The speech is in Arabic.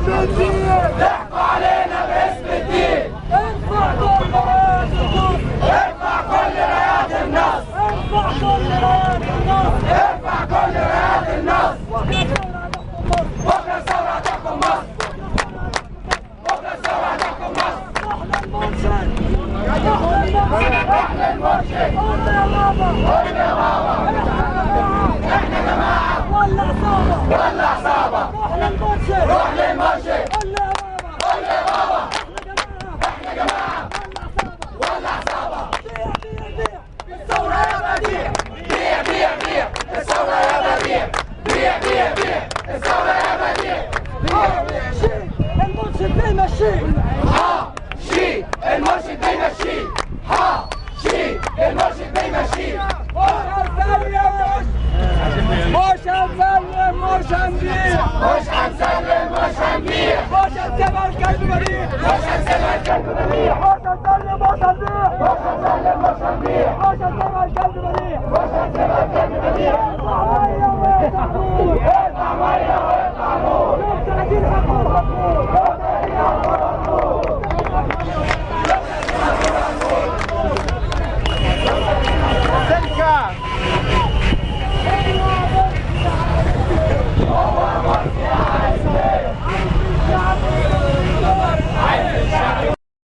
الدين. ضحكوا علينا باسم الدين. ارفع كل رايات النصر. ارفع كل رايات النصر. ارفع كل رايات النصر. ارفع كل رايات النصر. بكرة ثورة تحكم مصر. بكرة ثورة تحكم مصر. احنا المرشد. احنا المرشد. قول يا بابا. قول يا بابا. احنا جماعة. ولع صابة. ولع صابة. روح للمرشد. روح للمرشد. قول يا بابا. قول يا بابا. احنا جماعة. احنا جماعة. ولع صابة. بيع بيع بيع. الثورة يا بديع. بيع بيع بيع. الثورة يا بديع. بيع بيع بيع. الثورة يا بديع. بيع بيع. شيء المرشد بيمشيه. ها شي المرشد بيمشي. ها شي المرشد بيمشي. مش هنسلم مش هنبيع. مش هنسلم مش هنبيع. مش هنسيبها الكلب بريء. مش هنسيبها الكلب بريء. مش هنسلم مش هنبيع. مش هنسلم مش هنبيع. مش هنسيبها الكلب بريء. مش هنسيبها الكلب بريء.